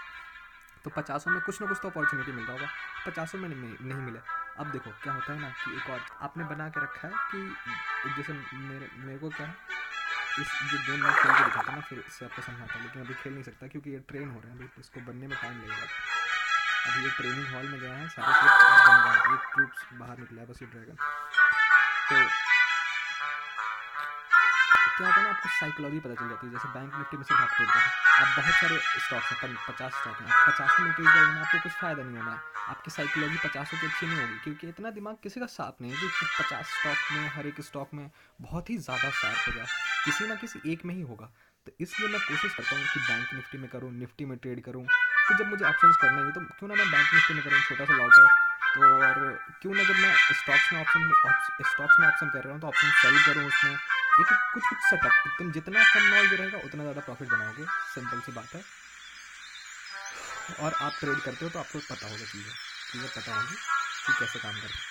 तो 50 में कुछ ना कुछ तो अपॉर्चुनिटी मिल रहा होगा, 50 में नहीं मिले। अब देखो क्या होता है ना कि एक और आपने बना के रखा है कि जैसे मेरे को क्या है, इस जो गेम में खेल के दिखाता ना फिर इससे आपको समझाता, लेकिन अभी खेल नहीं सकता क्योंकि ये ट्रेन हो रहे हैं अभी, तो इसको बनने में टाइम लगेगा। अभी ये ट्रेनिंग हॉल में गया है, सारे ट्रूप्स और बन गए हैं, एक ट्रूप्स बाहर निकला है बस ये ड्रैगन। तो क्या होता है ना, आपको साइकोलॉजी पता चल जाती है। जैसे बैंक निफ्टी में सिर्फ आप ट्रेड करें, आप बहुत सारे स्टॉक्स हैं, 50 स्टॉक हैं, आप 50 में ट्रेड करेंगे आपको कुछ फ़ायदा नहीं होना है। आपकी साइकोलॉजी 50 की अच्छी नहीं होगी, क्योंकि इतना दिमाग किसी का साफ नहीं है कि 50 स्टॉक में हर एक स्टॉक में बहुत ही ज़्यादा शार्प हो जाए, किसी ना किसी एक में ही होगा। तो इसलिए मैं कोशिश करता हूँ कि बैंक निफ्टी में करूँ, निफ्टी में ट्रेड करूँ। तो जब मुझे ऑप्शंस करना ही है तो क्यों ना मैं बैंक निफ्टी में करूँ, छोटा सा लॉट है तो। और क्यों ना जब मैं स्टॉक्स में ऑप्शन कर रहा हूँ तो ऑप्शन सेल करूँ उसमें। एक कुछ कुछ सेटअप एकदम, जितना कम नॉइज रहेगा उतना ज़्यादा प्रॉफिट बनाओगे, सिंपल सी बात है। और आप ट्रेड करते हो तो आपको पता होगा चीज़ें पता होगी कि कैसे काम करते हैं।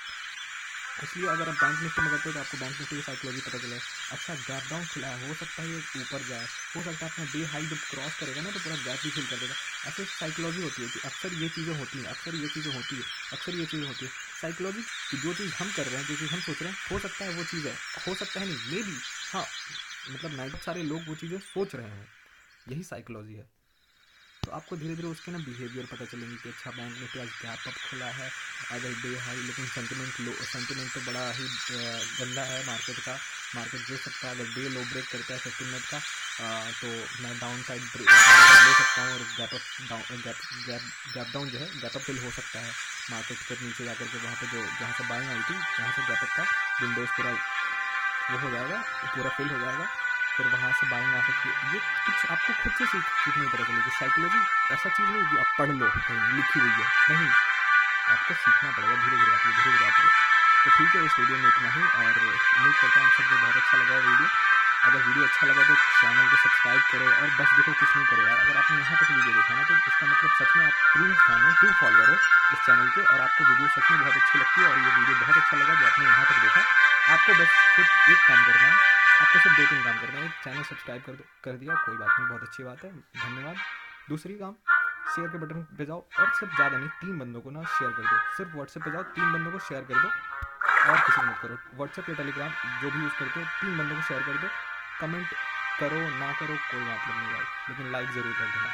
इसलिए अगर आप बैंक निफ्टी में करते हो तो आपको बैंक निफ्टी की साइकोलॉजी पता चले। अच्छा गैप डाउन खुला है, हो सकता है ये ऊपर जाए, हो सकता है अपना डे हाई जब क्रॉस करेगा ना तो पूरा गैप भी फिल कर देगा। ऐसे साइकोलॉजी होती है कि अक्सर ये चीज़ें होती हैं, अक्सर ये चीज़ें होती है, अक्सर ये चीज़ें होती है। साइकोलॉजी कि जो चीज़ हम कर रहे हैं, जो चीज़ हम सोच रहे हैं, हो सकता है वो चीज़ है, हो सकता है नहीं, मे बी, हाँ, मतलब 90 सारे लोग वो चीज़ें सोच रहे हैं, यही साइकोलॉजी है। तो आपको धीरे धीरे उसके ना बिहेवियर पता चलेंगे कि अच्छा बैंक निफ्टी आज गैप अप खुला है, अगर डे हाई, लेकिन सेंटिमेंट तो बड़ा ही गंदा है मार्केट का, मार्केट गिर सकता है। अगर डे लो ब्रेक करता है 15 मिनट का तो मैं डाउन साइड ले सकता हूँ और गैप डाउन जो है गैप अप फिल हो सकता है मार्केट फिर नीचे जाकर के वहाँ पे जो जहाँ से बाइंग आई थी, जहाँ से गैप अप था, विंडोज़ पूरा वो हो जाएगा, पूरा फिल हो जाएगा, फिर वहाँ से बाइंग आ सकती है। ये कुछ आपको खुद से सीखने पता चलेगी। साइकोलॉजी ऐसा चीज़ नहीं कि आप पढ़ लो कहीं लिखी हुई है, नहीं, आपको सीखना पड़ेगा धीरे धीरे आती है। तो ठीक है, इस वीडियो में इतना ही, और उम्मीद करता हूँ आप सबको बहुत अच्छा लगा वीडियो। अगर वीडियो अच्छा लगा तो चैनल को सब्सक्राइब करो, और बस देखो कुछ नहीं करो यार, अगर आपने यहाँ तक वीडियो देखा ना तो इसका मतलब सच में आप ट्रू फैन हो, ट्रू फॉलोअर हो इस चैनल के, और आपको वीडियो सच में बहुत अच्छी लगती है, और ये वीडियो बहुत अच्छा लगा जो आपने यहाँ तक देखा। आपको बस सिर्फ एक काम करना है, आपको सिर्फ 2-3 काम करना है। एक, चैनल सब्सक्राइब कर दिया, कोई बात नहीं, बहुत अच्छी बात है, धन्यवाद। दूसरी काम, शेयर के बटन पे जाओ और सिर्फ ज़्यादा नहीं 3 बंदों को ना शेयर कर दो, सिर्फ व्हाट्सएप पे जाओ 3 बंदों को शेयर कर दो, और किसी को मत करो। व्हाट्सएप या टेलीग्राम जो भी यूज़ करते हो 3 बंदों को शेयर कर दो। कमेंट करो ना करो कोई मतलब नहीं भाई, लेकिन लाइक ज़रूर कर देना,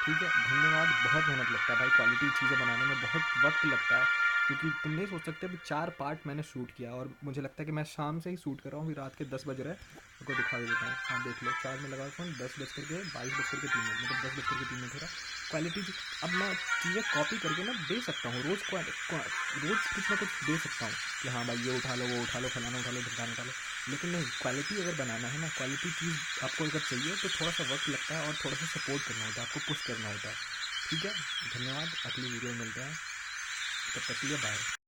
ठीक है। धन्यवाद। बहुत मेहनत लगता है भाई, क्वालिटी चीज़ें बनाने में बहुत वक्त लगता है, क्योंकि तुम नहीं सोच सकते। अभी 4 पार्ट मैंने शूट किया, और मुझे लगता है कि मैं शाम से ही शूट कर रहा हूँ, अभी रात के 10 बज रहे हैं। आपको दिखा देता हूँ, हाँ देख लो, 4 में लगा फ़ोन, 10:22 मतलब 10:03 हो रहा। क्वालिटी अब मैं चीज़ें कॉपी करके ना दे सकता हूँ, रोज़ कुछ ना कुछ दे सकता हूँ कि हाँ भाई ये उठा लो, वो उठा लो, फलाना उठा लो, ढिकाना उठा लो, लेकिन नहीं, क्वालिटी अगर बनाना है ना, क्वालिटी चीज़ आपको अगर चाहिए तो थोड़ा सा वक्त लगता है, और थोड़ा सा सपोर्ट करना होता है, आपको पुश करना होता है। ठीक है, धन्यवाद, अगली वीडियो में मिलते हैं, तब तक के लिए बाय।